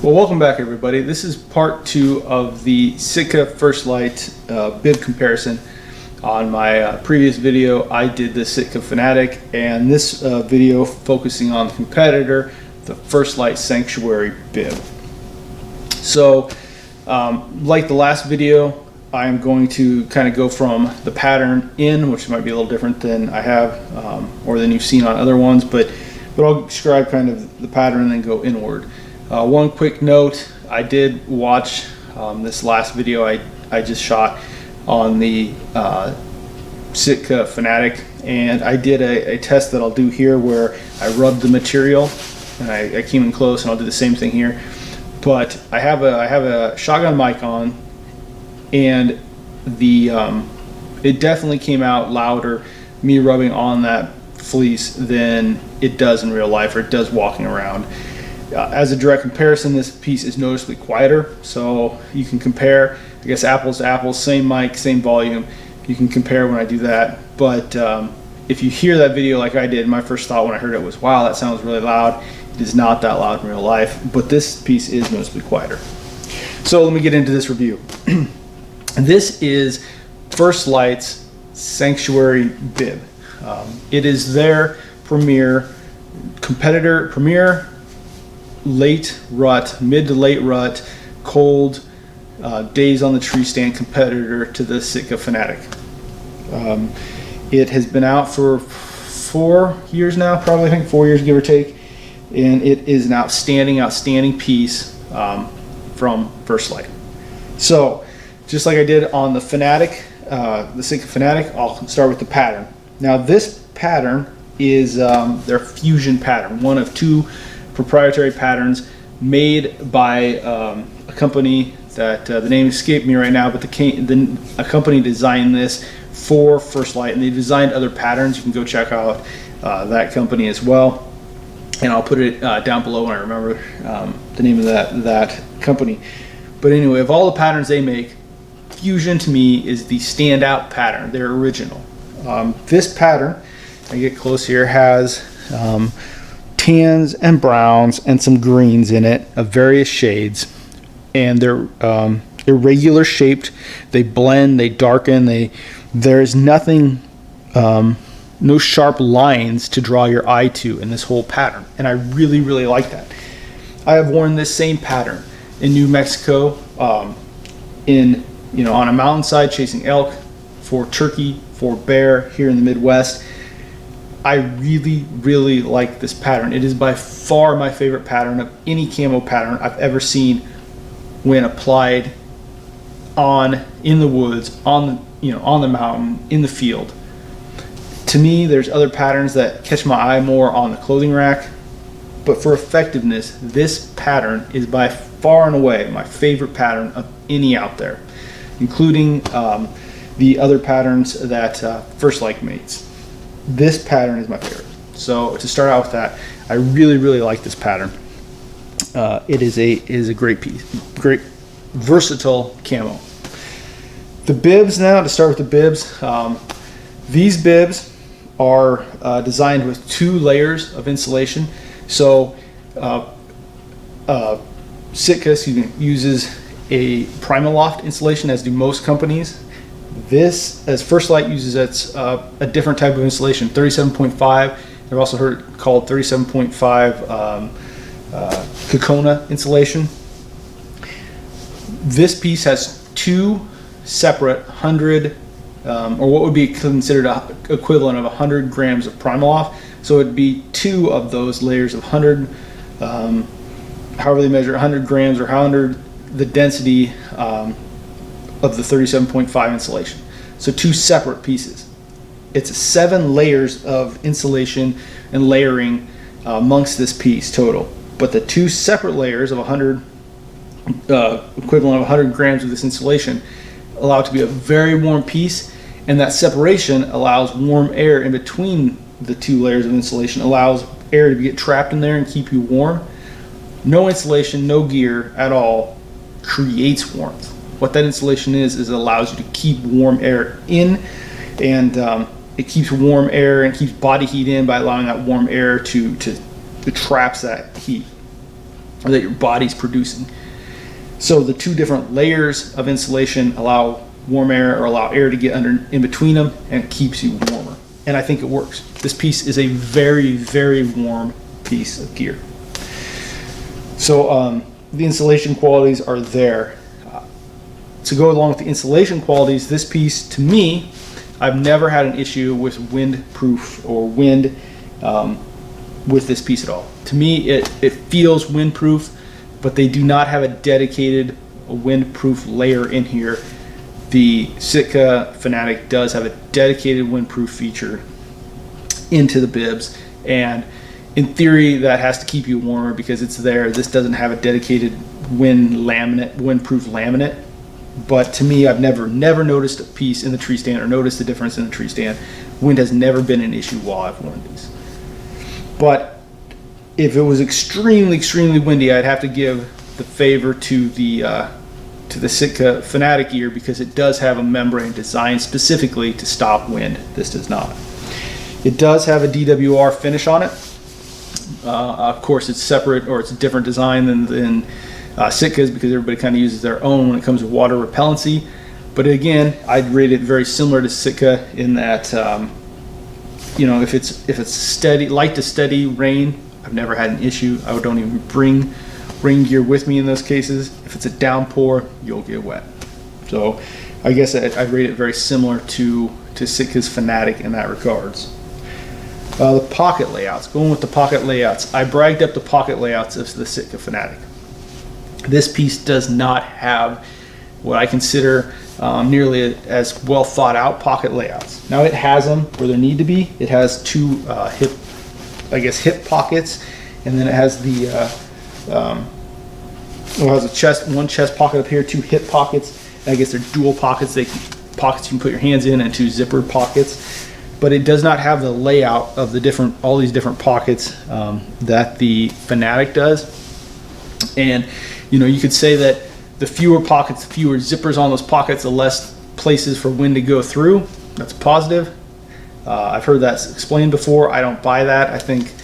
Well, welcome back everybody. This is part 2 of the Sitka First Lite bib comparison. On my previous video I did the Sitka Fanatic, and this video focusing on the competitor, the First Lite Sanctuary bib. So like the last video, I'm going to kind of go from the pattern in, which might be a little different than I have or than you've seen on other ones, but I'll describe kind of the pattern and then go inward. One quick note, I did watch this last video I just shot on the Sitka Fanatic, and I did a test that I'll do here where I rubbed the material, and I came in close, and I'll do the same thing here. But I have a shotgun mic on, and it definitely came out louder, me rubbing on that fleece, than it does in real life, or it does walking around. As a direct comparison, this piece is noticeably quieter, so you can compare, I guess, apples to apples, same mic, same volume. You can compare when I do that. But if you hear that video like I did, my first thought when I heard it was, wow, that sounds really loud. It is not that loud in real life, but this piece is noticeably quieter. So let me get into this review. This is First Lite's Sanctuary bib. It is their premier late rut, mid to late rut, cold days on the tree stand competitor to the Sitka Fanatic. It has been out for 4 years now, probably, I think 4 years, give or take, and it is an outstanding piece from First Lite. So just like I did on the Fanatic, the Sitka Fanatic, I'll start with the pattern. Now this pattern is their fusion pattern, one of 2 proprietary patterns made by a company that the name escaped me right now, but a company designed this for First Lite, and they designed other patterns. You can go check out that company as well, and I'll put it down below when I remember the name of that company. But anyway, of all the patterns they make, Fusion to me is the standout pattern. They're original. This pattern, I get close here, has tans and browns and some greens in it of various shades, and they're irregular shaped. They blend, they darken, there's nothing, no sharp lines to draw your eye to in this whole pattern, and I really like that. I have worn this same pattern in New Mexico, on a mountainside chasing elk, for turkey, for bear here in the Midwest. I really like this pattern. It is by far my favorite pattern of any camo pattern I've ever seen when applied in the woods, on the mountain, in the field. To me, there's other patterns that catch my eye more on the clothing rack, but for effectiveness, this pattern is by far and away my favorite pattern of any out there, including the other patterns that First Lite makes. This pattern is my favorite. So to start out with that, I really like this pattern. It is a great piece, great versatile camo. The bibs now, to start with the bibs, these bibs are designed with 2 layers of insulation. So Sitka uses a Primaloft insulation, as do most companies. This, as First Lite uses, it's a different type of insulation, 37.5. They've also heard it called 37.5 Kokona insulation. This piece has 2 separate 100, or what would be considered a equivalent of 100 grams of Primaloft. So it'd be 2 of those layers of 100, however they measure, 100 grams, or 100 the density of the 37.5 insulation. So 2 separate pieces. It's 7 layers of insulation and layering amongst this piece total. But the 2 separate layers of 100, equivalent of 100 grams of this insulation, allow it to be a very warm piece, and that separation allows warm air in between the 2 layers of insulation, allows air to get trapped in there and keep you warm. No insulation, no gear at all creates warmth. What that insulation is it allows you to keep warm air in, and it keeps warm air and keeps body heat in by allowing that warm air to traps that heat. or that your body's producing. So the two different layers of insulation allow warm air or allow air to get in between them, and it keeps you warmer. And I think it works. This piece is a very, very warm piece of gear. So the insulation qualities are there. To go along with the insulation qualities, this piece, to me, I've never had an issue with windproof or wind with this piece at all. To me, it feels windproof, but they do not have a dedicated windproof layer in here. The Sitka Fanatic does have a dedicated windproof feature into the bibs, and in theory that has to keep you warmer because it's there. This doesn't have a dedicated windproof laminate, but to me, I've never noticed a piece in the tree stand or noticed the difference in the tree stand. Wind has never been an issue while I've worn these. But if it was extremely, extremely windy, I'd have to give the favor to the Sitka Fanatic gear because it does have a membrane designed specifically to stop wind. This does not. It does have a DWR finish on it. Of course, it's separate, or it's a different design than Sitka's because everybody kind of uses their own when it comes to water repellency. But again, I'd rate it very similar to Sitka in that, if it's steady, light to steady rain, I've never had an issue. I don't even bring rain gear with me in those cases. If it's a downpour, you'll get wet. So I guess I'd rate it very similar to Sitka's Fanatic in that regards. The pocket layouts, going with the pocket layouts, I bragged up the pocket layouts of the Sitka Fanatic. This piece does not have what I consider nearly as well thought out pocket layouts. Now it has them where there need to be. It has two hip pockets, and then it has the one chest pocket up here, two hip pockets. And I guess they're dual pockets. Pockets you can put your hands in, and two zipper pockets. But it does not have the layout of all these different pockets that the Fanatic does. And you could say that the fewer pockets, the fewer zippers on those pockets, the less places for wind to go through. That's positive. I've heard that explained before. I don't buy that. I think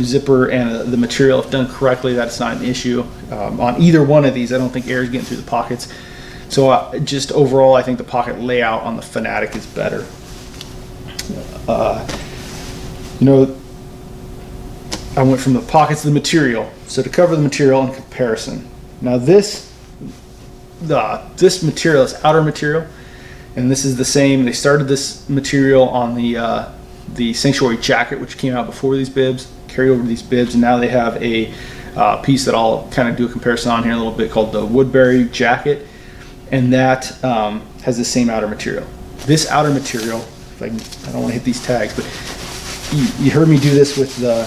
zipper and the material, if done correctly, that's not an issue. On either one of these, I don't think air is getting through the pockets. So just overall, I think the pocket layout on the Fanatic is better. I went from the pockets to the material. So to cover the material in comparison. Now this material is outer material, and this is the same. They started this material on the Sanctuary jacket, which came out before these bibs, carried over to these bibs, and now they have a piece that I'll kind of do a comparison on here in a little bit called the Woodbury jacket, and that has the same outer material. This outer material, I don't want to hit these tags, but you heard me do this with the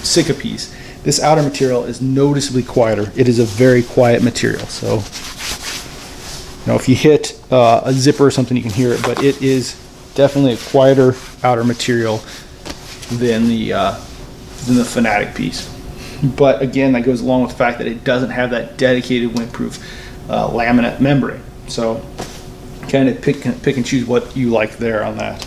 Sitka piece. This outer material is noticeably quieter. It is a very quiet material. So, if you hit a zipper or something, you can hear it, but it is definitely a quieter outer material than the Fanatic piece. But again, that goes along with the fact that it doesn't have that dedicated windproof laminate membrane. So, kind of pick and choose what you like there on that.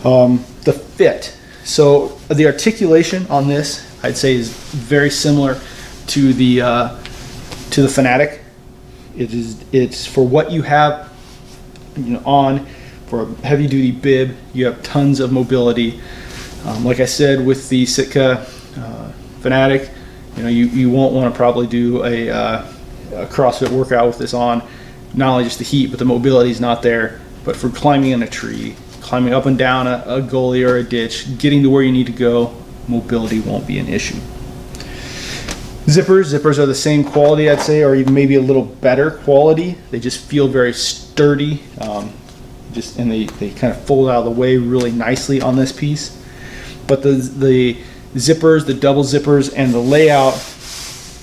The fit. So the articulation on this, I'd say, is very similar to the Fanatic. It's for what you have on for a heavy duty bib. You have tons of mobility. Like I said, with the Sitka Fanatic, you won't want to probably do a CrossFit workout with this on. Not only just the heat, but the mobility is not there. But for climbing in a tree, climbing up and down a gully or a ditch, getting to where you need to go, mobility won't be an issue. Zippers are the same quality, I'd say, or even maybe a little better quality. They just feel very sturdy, and they kind of fold out of the way really nicely on this piece. But the zippers, the double zippers, and the layout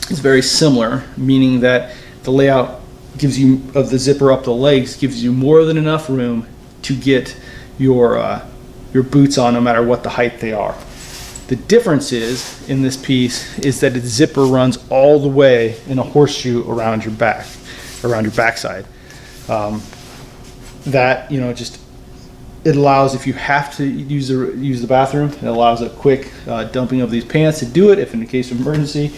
is very similar, meaning that the layout gives you, of the zipper up the legs, gives you more than enough room to get your boots on, no matter what the height they are. The difference is in this piece is that its zipper runs all the way in a horseshoe around your backside. That just it allows, if you have to use the bathroom, it allows a quick dumping of these pants to do it if in the case of emergency.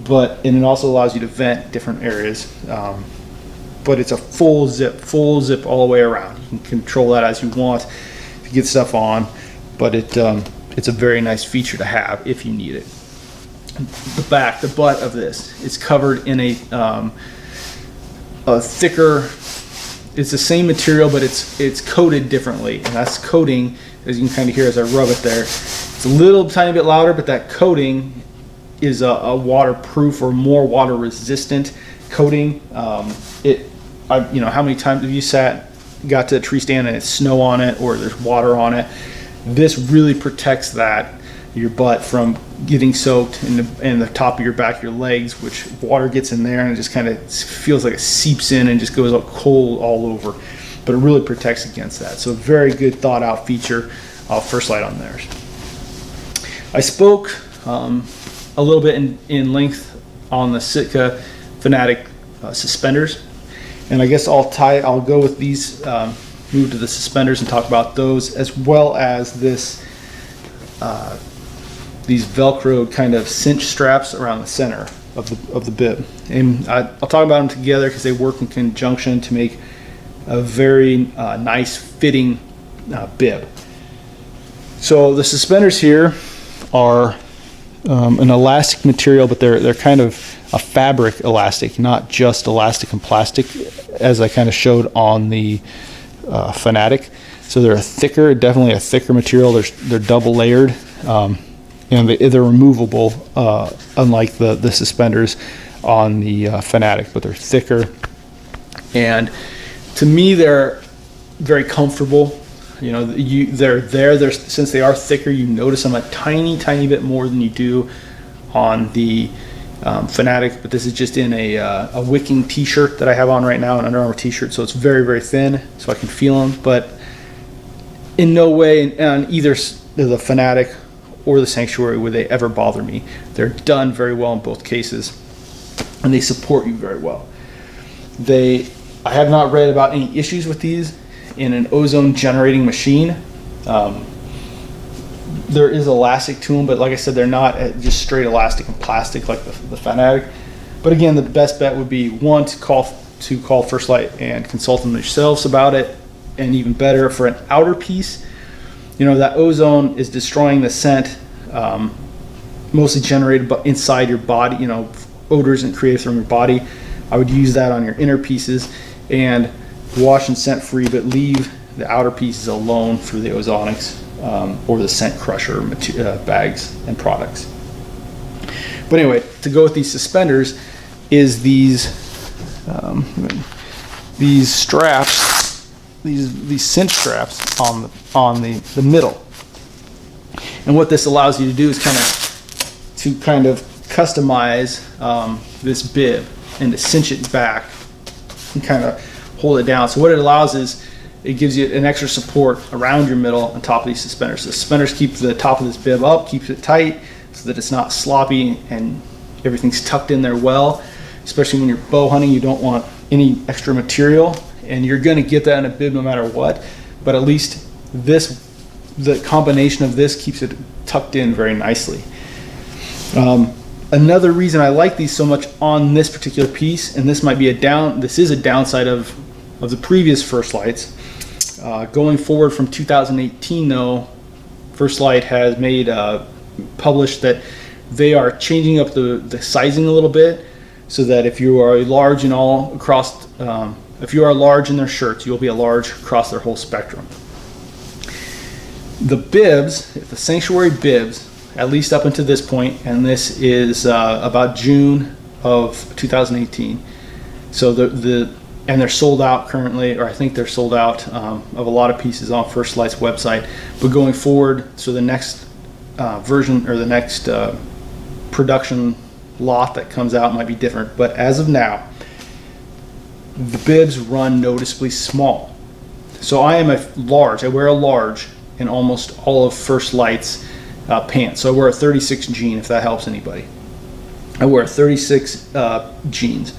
And it also allows you to vent different areas. But it's a full zip all the way around. You can control that as you want to get stuff on, but it's a very nice feature to have if you need it. The butt of this is covered in a thicker, it's the same material, but it's coated differently, and that's coating, as you can kind of hear as I rub it there. It's a little tiny bit louder, but that coating is a waterproof or more water resistant coating. You know, how many times have you got to a tree stand and it's snow on it or there's water on it? This really protects your butt from getting soaked in the top of your back, your legs, which water gets in there and it just kind of feels like it seeps in and just goes up cold all over. But it really protects against that. So a very good thought out feature of First Lite on theirs. I spoke a little bit in length on the Sitka Fanatic suspenders, and I guess I'll go with these, move to the suspenders and talk about those, as well as these Velcro kind of cinch straps around the center of the bib. And I'll talk about them together because they work in conjunction to make a very nice fitting bib. So the suspenders here are an elastic material, but they're kind of a fabric elastic, not just elastic and plastic, as I kind of showed on the Fanatic. So they're definitely a thicker material. They're double layered, and they're removable, unlike the suspenders on the Fanatic, but they're thicker. And to me, they're very comfortable. You know, since they are thicker, you notice them a tiny bit more than you do on the Fanatic. But this is just in a wicking t-shirt that I have on right now, an Under Armour t-shirt, so it's very thin, so I can feel them. But in no way on either the Fanatic or the Sanctuary would they ever bother me. They're done very well in both cases, and they support you very well. I have not read about any issues with these in an ozone generating machine. There is elastic to them, but like I said, they're not just straight elastic and plastic like the Fanatic. But again, the best bet would be to call First Lite and consult them yourselves about it. And even better, for an outer piece, you know, that ozone is destroying the scent, mostly generated inside your body, you know, odors and created from your body. I would use that on your inner pieces and wash and scent free, but leave the outer pieces alone for the ozonics or the scent crusher bags and products. But anyway, to go with these suspenders is these straps, these cinch straps on the middle. And what this allows you to do is kind of customize this bib and to cinch it back and kind of hold it down. So what it allows is it gives you an extra support around your middle on top of these suspenders. So the suspenders keep the top of this bib up, keeps it tight so that it's not sloppy and everything's tucked in there well. Especially when you're bow hunting, you don't want any extra material, and you're going to get that in a bib no matter what. But at least the combination of this keeps it tucked in very nicely. Another reason I like these so much on this particular piece, and this is a downside of the previous First Lites. Going forward from 2018 though, First Lite has published that they are changing up the sizing a little bit, so that if you are a large in if you are large in their shirts, you'll be a large across their whole spectrum. The bibs, the Sanctuary bibs, at least up until this point, and this is about June of 2018. So and they're sold out currently, or I think they're sold out of a lot of pieces on First Lite's website. But going forward, so the next version or the next production lot that comes out might be different. But as of now, the bibs run noticeably small. So I am a large. I wear a large in almost all of First Lite's pants. So I wear a 36 jean, if that helps anybody. I wear a 36 jeans,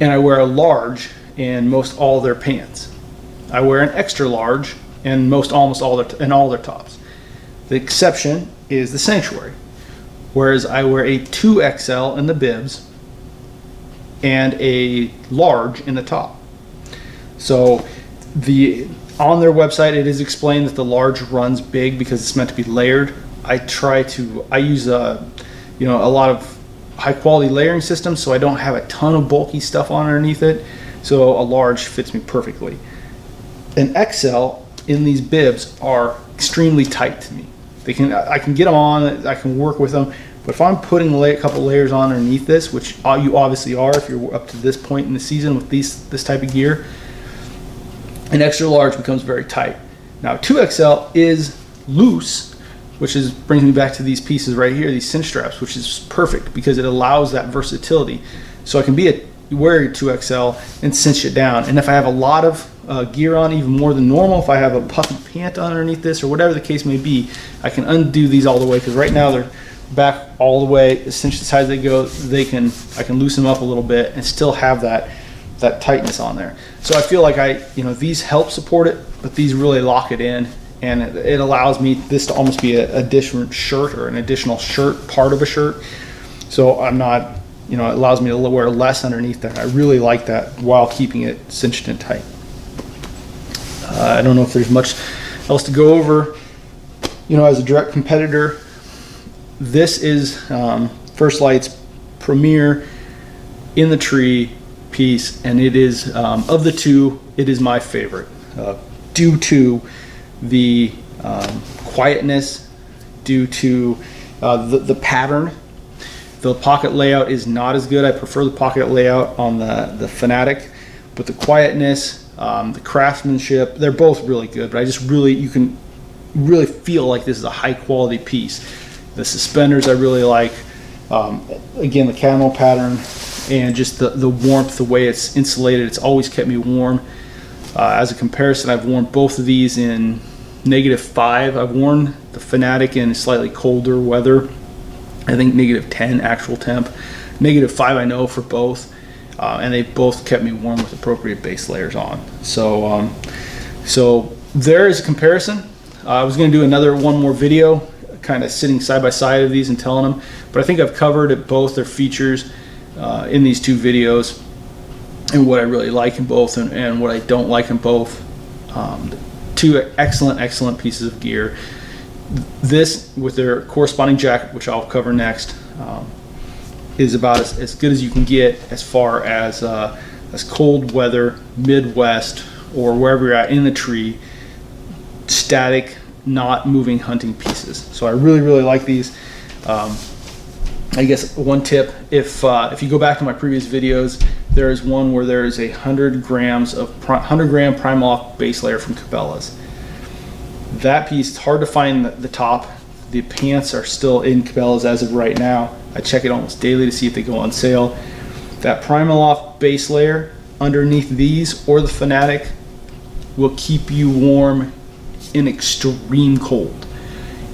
and I wear a large in most all their pants. I wear an extra large and almost all their tops. The exception is the Sanctuary, whereas I wear a 2XL in the bibs and a large in the top. So on their website it is explained that the large runs big because it's meant to be layered. I use a lot of high quality layering systems, so I don't have a ton of bulky stuff on underneath it, so a large fits me perfectly. An XL in these bibs are extremely tight to me. I can get them on, I can work with them, but if I'm putting a couple layers on underneath this, which you obviously are if you're up to this point in the season with this type of gear, an extra large becomes very tight. Now 2XL is loose, which brings me back to these pieces right here, these cinch straps, which is perfect because it allows that versatility. So I can wear a 2XL and cinch it down, and if I have a lot of gear on, even more than normal, if I have a puffy pant underneath this or whatever the case may be, I can undo these all the way, because right now they're back all the way, cinched as high as they go. I can loosen them up a little bit and still have that tightness on there. So I feel like these help support it, but these really lock it in, and it allows me this to almost be a different shirt or an additional shirt, part of a shirt. So I'm not, it allows me to wear less underneath there. I really like that while keeping it cinched and tight. I don't know if there's much else to go over. As a direct competitor, this is First Lite's premier in the tree piece, and it is of the two, it is my favorite due to the quietness, due to the pattern. The pocket layout is not as good. I prefer the pocket layout on the Fanatic, but the quietness, the craftsmanship, they're both really good, but you can really feel like this is a high quality piece. The suspenders I really like, again, the camo pattern, and just the warmth, the way it's insulated, it's always kept me warm. As a comparison, I've worn both of these in -5. I've worn the Fanatic in slightly colder weather, I think -10 actual temp, -5 I know for both. And they both kept me warm with appropriate base layers on. So there is a comparison. I was going to do one more video, kind of sitting side by side of these and telling them, but I think I've covered both their features in these two videos, and what I really like in both and what I don't like in both. Two excellent pieces of gear. This, with their corresponding jacket, which I'll cover next, is about as good as you can get as far as cold weather, Midwest, or wherever you're at in the tree, static, not moving hunting pieces. So I really like these. I guess one tip, if you go back to my previous videos, there is one where there is 100 gram Primaloft base layer from Cabela's. That piece, it's hard to find the top. The pants are still in Cabela's as of right now. I check it almost daily to see if they go on sale. That Primaloft base layer underneath these or the Fanatic will keep you warm in extreme cold,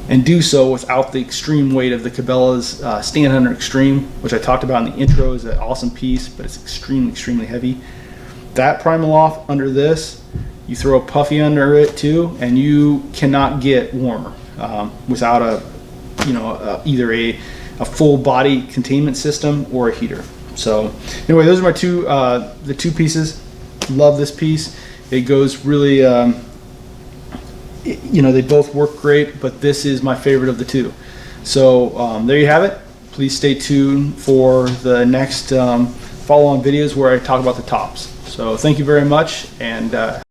and do so without the extreme weight of the Cabela's Stand Hunter Extreme, which I talked about in the intro. Is an awesome piece, but it's extremely heavy. That Primaloft under this, you throw a puffy under it too, and you cannot get warmer without either a full body containment system or a heater. So anyway, those are my the two pieces. Love this piece. It goes really, they both work great, but this is my favorite of the two. So there you have it. Please stay tuned for the next follow-on videos where I talk about the tops. So thank you very much, and